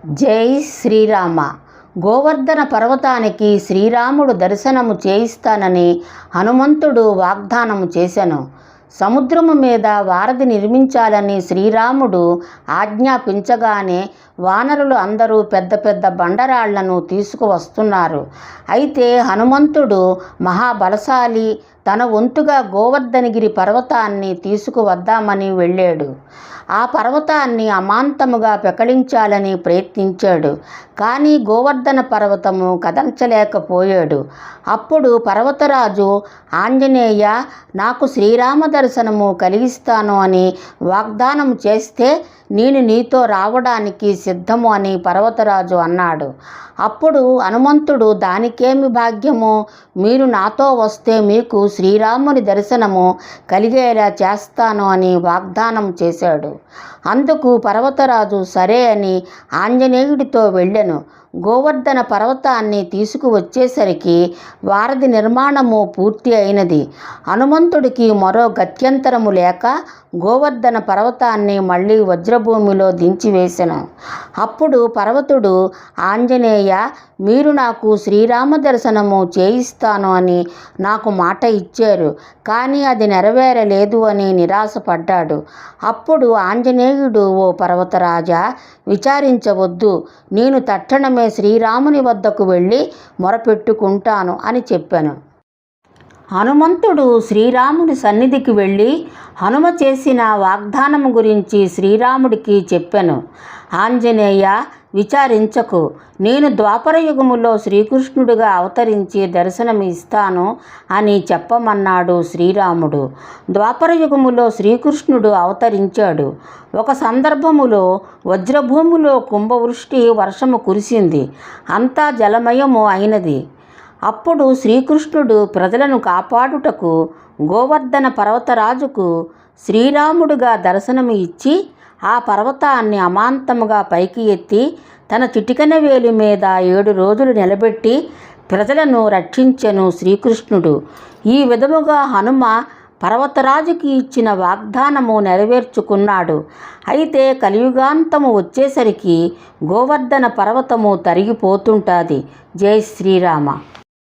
జై శ్రీరామ. గోవర్ధన పర్వతానికి శ్రీరాముడు దర్శనము చేయిస్తానని హనుమంతుడు వాగ్దానము చేసెను. సముద్రము మీద వారధి నిర్మించాలని శ్రీరాముడు ఆజ్ఞాపించగానే వానరులు అందరూ పెద్ద పెద్ద బండరాళ్లను తీసుకువస్తున్నారు. అయితే హనుమంతుడు మహాబలశాలి, తన వంతుగా గోవర్ధనగిరి పర్వతాన్ని తీసుకువద్దామని వెళ్ళాడు. ఆ పర్వతాన్ని అమాంతముగా పెకలించాలని ప్రయత్నించాడు. కానీ గోవర్ధన పర్వతము కదల్చలేకపోయాడు. అప్పుడు పర్వతరాజు, ఆంజనేయ, నాకు శ్రీరామ దర్శనము కలిగిస్తాను అని వాగ్దానం చేస్తే నేను నీతో రావడానికి సిద్ధము అని పర్వతరాజు అన్నాడు. అప్పుడు హనుమంతుడు, దానికేమి భాగ్యము, మీరు నాతో వస్తే మీకు శ్రీరాముని దర్శనము కలిగేలా చేస్తాను అని వాగ్దానం చేశాడు. అందుకు పర్వతరాజు సరే అని ఆంజనేయుడితో వెళ్ళెను. గోవర్ధన పర్వతాన్ని తీసుకువచ్చేసరికి వారధి నిర్మాణము పూర్తి అయినది. హనుమంతుడికి మరో గత్యంతరము లేక గోవర్ధన పర్వతాన్ని మళ్ళీ వజ్రభూమిలో దించివేసెను. అప్పుడు పర్వతుడు, ఆంజనేయ, మీరు నాకు శ్రీరామ దర్శనము చేయిస్తాను అని నాకు మాట ఇచ్చారు, కానీ అది నెరవేరలేదు అని నిరాశపడ్డాడు. అప్పుడు ఆంజనేయుడు, ఓ పర్వతరాజా, విచారించవద్దు, నేను తక్షణమే శ్రీరాముని వద్దకు వెళ్ళి మొరపెట్టుకుంటాను అని చెప్పాను. హనుమంతుడు శ్రీరాముని సన్నిధికి వెళ్ళి హనుమ చేసిన వాగ్దానము గురించి శ్రీరాముడికి చెప్పాను. ఆంజనేయ, విచారించకు, నేను ద్వాపరయుగములో శ్రీకృష్ణుడిగా అవతరించి దర్శనం ఇస్తాను అని చెప్పమన్నాడు శ్రీరాముడు. ద్వాపరయుగములో శ్రీకృష్ణుడు అవతరించాడు. ఒక సందర్భములో వజ్రభూమిలో కుంభవృష్టి వర్షము కురిసింది. అంతా జలమయము అయినది. అప్పుడు శ్రీకృష్ణుడు ప్రజలను కాపాడుటకు గోవర్ధన పర్వతరాజుకు శ్రీరాముడుగా దర్శనము ఇచ్చి ఆ పర్వతాన్ని అమాంతముగా పైకి ఎత్తి తన చిటికెన వేలి మీద 7 రోజులు నిలబెట్టి ప్రజలను రక్షించెను శ్రీకృష్ణుడు. ఈ విధముగా హనుమ పర్వతరాజుకి ఇచ్చిన వాగ్దానము నెరవేర్చుకున్నాడు. అయితే కలియుగాంతము వచ్చేసరికి గోవర్ధన పర్వతము తరిగిపోతుంటుంది. జై శ్రీరామ.